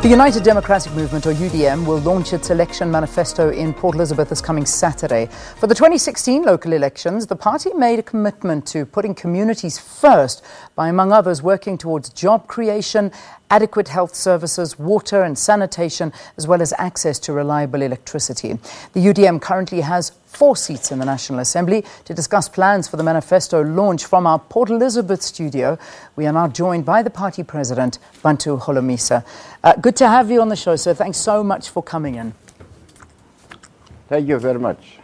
The United Democratic Movement, or UDM, will launch its election manifesto in Port Elizabeth this coming Saturday. For the 2016 local elections, the party made a commitment to putting communities first by, among others, working towards job creation, adequate health services, water and sanitation, as well as access to reliable electricity. The UDM currently has 4 seats in the National Assembly. To discuss plans for the manifesto launch from our Port Elizabeth studio, we are now joined by the party president, Bantu Holomisa. Good to have you on the show, sir. Thanks so much for coming in. Thank you very much.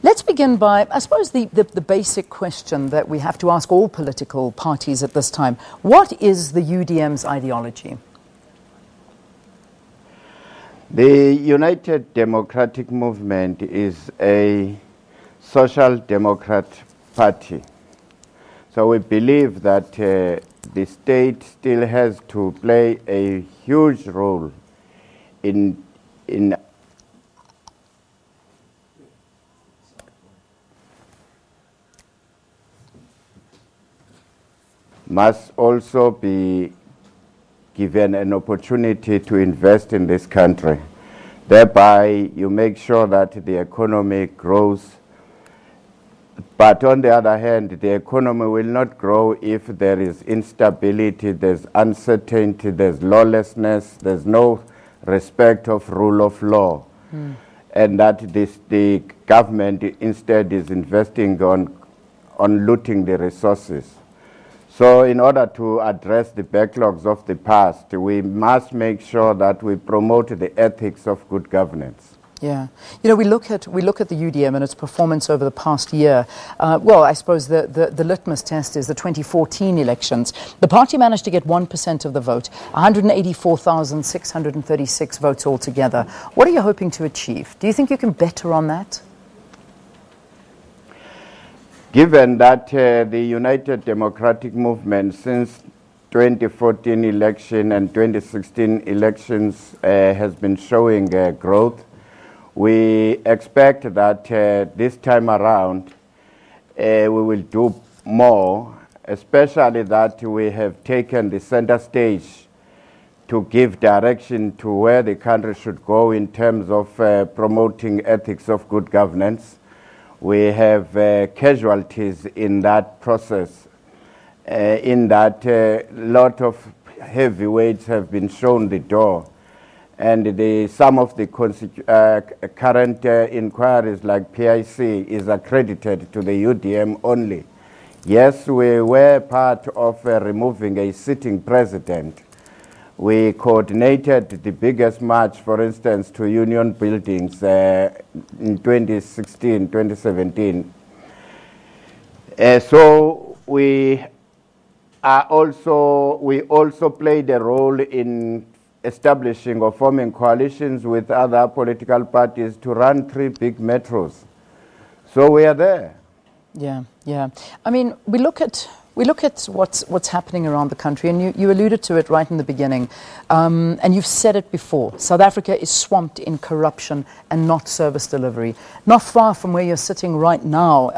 Let's begin by, I suppose, the basic question that we have to ask all political parties at this time. What is the UDM's ideology? The United Democratic Movement is a social democrat party. So we believe that the state still has to play a huge role in must also be given an opportunity to invest in this country. Thereby, you make sure that the economy grows. But on the other hand, the economy will not grow if there is instability, there's uncertainty, there's lawlessness, there's no respect of rule of law. And that the government instead is investing on looting the resources. So in order to address the backlogs of the past, we must make sure that we promote the ethics of good governance. Yeah. You know, we look at the UDM and its performance over the past year. Well, I suppose the litmus test is the 2014 elections. The party managed to get 1% of the vote, 184,636 votes altogether. What are you hoping to achieve? Do you think you can better on that? Given that the United Democratic Movement since 2014 election and 2016 elections has been showing growth, we expect that this time around we will do more, especially that we have taken the center stage to give direction to where the country should go in terms of promoting ethics of good governance. We have casualties in that process, in that a lot of heavyweights have been shown the door. And some of the current inquiries like PIC is accredited to the UDM only. Yes, we were part of removing a sitting president. We coordinated the biggest march, for instance, to union buildings in 2016, 2017. So we also played a role in establishing or forming coalitions with other political parties to run 3 big metros. So we are there. Yeah, yeah. I mean, we look at what's happening around the country, and you alluded to it right in the beginning, and you've said it before. South Africa is swamped in corruption and not service delivery. Not far from where you're sitting right now,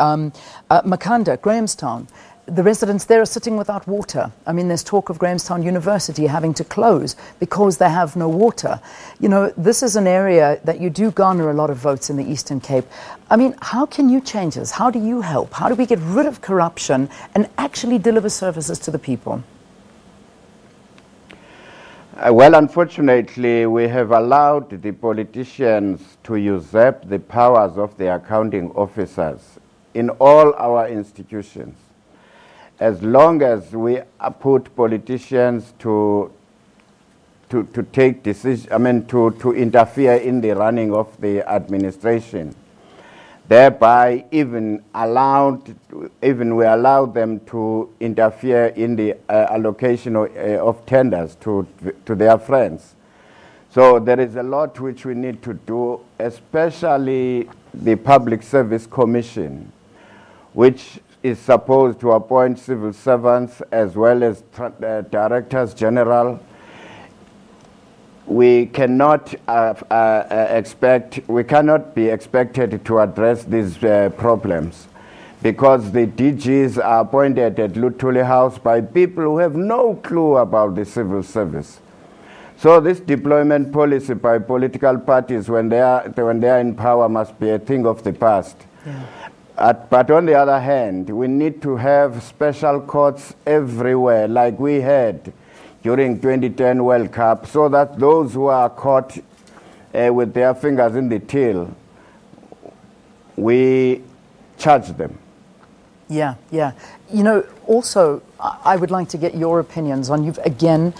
Makanda, Grahamstown, the residents there are sitting without water. I mean, there's talk of Grahamstown University having to close because they have no water. You know, this is an area that you do garner a lot of votes in the Eastern Cape. I mean, how can you change this? How do you help? How do we get rid of corruption and actually deliver services to the people? Well, unfortunately, we have allowed the politicians to usurp the powers of the accounting officers in all our institutions. As long as we put politicians to take decisions, to interfere in the running of the administration, thereby we allow them to interfere in the allocation of tenders to their friends. So there is a lot which we need to do, especially the Public Service Commission, which is supposed to appoint civil servants as well as directors general. We cannot be expected to address these problems because the DGs are appointed at Luthuli House by people who have no clue about the civil service. So this deployment policy by political parties when they are in power must be a thing of the past. Yeah. But on the other hand, we need to have special courts everywhere, like we had during 2010 World Cup, so that those who are caught with their fingers in the till, we charge them. Yeah, yeah. You know, also, I would like to get your opinions on, you've again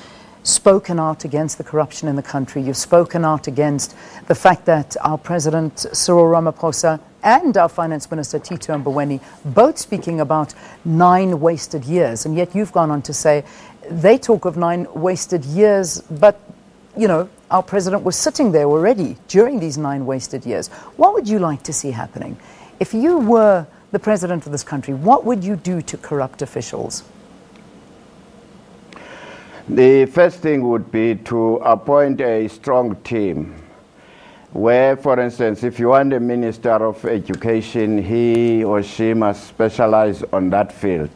spoken out against the corruption in the country. You've spoken out against the fact that our President Cyril Ramaphosa and our Finance Minister Tito Mboweni both speaking about 9 wasted years, and yet you've gone on to say they talk of 9 wasted years, but, you know, our President was sitting there already during these 9 wasted years. What would you like to see happening? If you were the President of this country, what would you do to corrupt officials? The first thing would be to appoint a strong team where, for instance, if you want a Minister of Education, he or she must specialize on that field.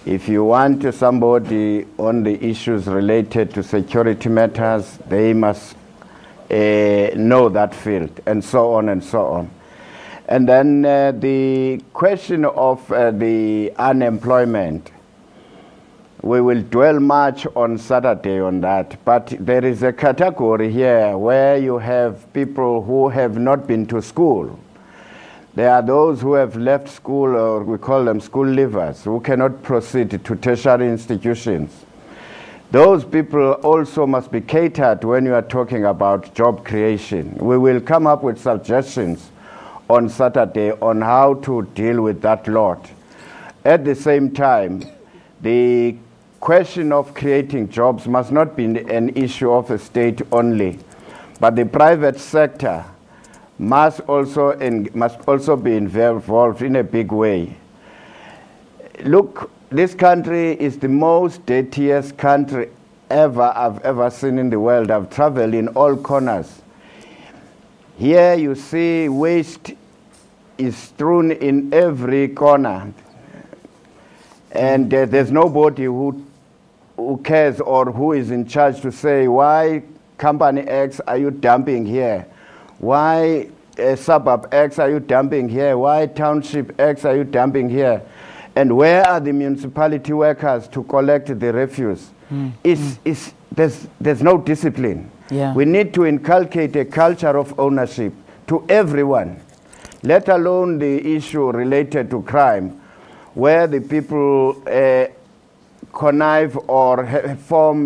If you want somebody on the issues related to security matters, they must know that field, and so on and so on. And then the question of the unemployment, we will dwell much on Saturday on that, but there is a category here where you have people who have not been to school. There are those who have left school, or we call them school leavers, who cannot proceed to tertiary institutions. Those people also must be catered when you are talking about job creation. We will come up with suggestions on Saturday on how to deal with that lot. At the same time, the question of creating jobs must not be an issue of the state only, but the private sector must also be involved in a big way. Look, this country is the most dirtiest country I've ever seen in the world. I've traveled in all corners. Here you see waste is strewn in every corner, and there's nobody who cares or who is in charge to say, why company X are you dumping here? Why suburb X are you dumping here? Why township X are you dumping here? And where are the municipality workers to collect the refuse? There's no discipline. Yeah. We need to inculcate a culture of ownership to everyone, let alone the issue related to crime, where the people connive or form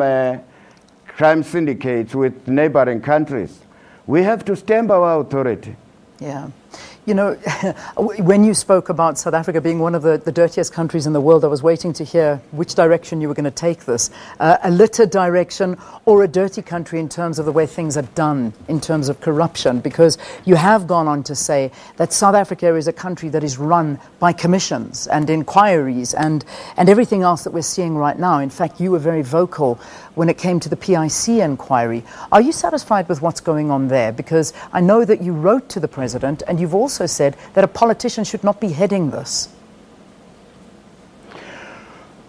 crime syndicates with neighboring countries. We have to stamp our authority. Yeah. You know, when you spoke about South Africa being one of the dirtiest countries in the world, I was waiting to hear which direction you were going to take this. A litter direction or a dirty country in terms of the way things are done, in terms of corruption, because you have gone on to say that South Africa is a country that is run by commissions and inquiries and everything else that we're seeing right now. In fact, you were very vocal when it came to the PIC inquiry. Are you satisfied with what's going on there? Because I know that you wrote to the President and you've also said that a politician should not be heading this.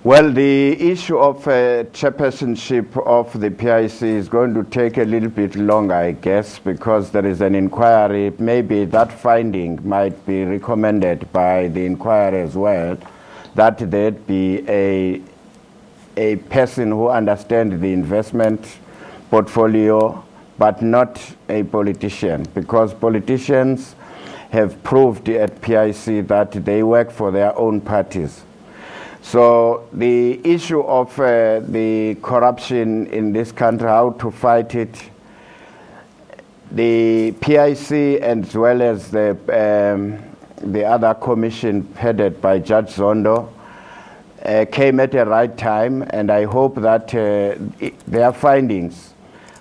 Well, the issue of chairpersonship of the PIC is going to take a little bit longer, I guess, because there is an inquiry. Maybe that finding might be recommended by the inquiry as well, that there be a person who understands the investment portfolio, but not a politician, because politicians have proved at PIC that they work for their own parties. So the issue of the corruption in this country, how to fight it, the PIC as well as the other commission headed by Judge Zondo came at the right time, and I hope that their findings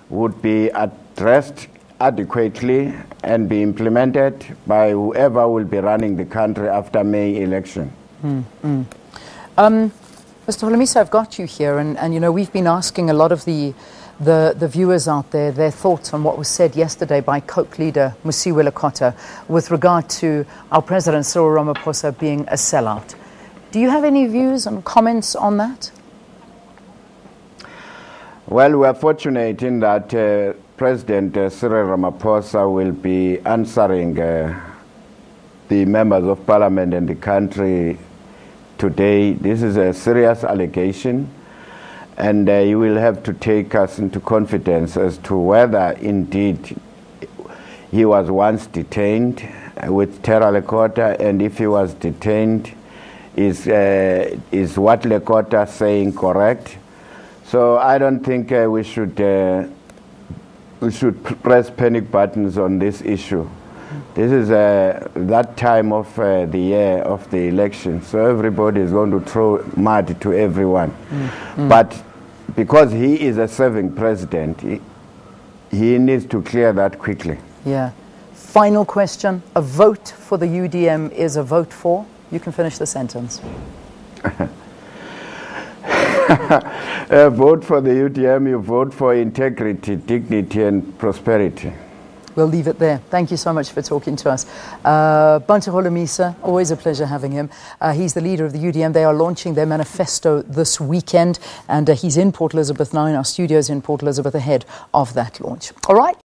would be addressed adequately and be implemented by whoever will be running the country after May election. Mr. Holomisa, I've got you here, and you know, we've been asking a lot of the viewers out there their thoughts on what was said yesterday by Coke leader Musiwe Lekota with regard to our President Cyril Ramaphosa being a sellout. Do you have any views and comments on that? Well, we are fortunate in that President Cyril Ramaphosa will be answering the members of parliament in the country today. This is a serious allegation, and he will have to take us into confidence as to whether indeed he was once detained with Terra Lekota, and if he was detained, is what Lekota saying correct? So I don't think we should press panic buttons on this issue. This is that time of the year of the election, so everybody is going to throw mud to everyone. But because he is a serving president, he needs to clear that quickly. Yeah. Final question. A vote for the UDM is a vote for? You can finish the sentence. Vote for the UDM, you vote for integrity, dignity, and prosperity. We'll leave it there. Thank you so much for talking to us. Bantu Holomisa, always a pleasure having him. He's the leader of the UDM. They are launching their manifesto this weekend, and he's in Port Elizabeth now, in our studios in Port Elizabeth, ahead of that launch. All right.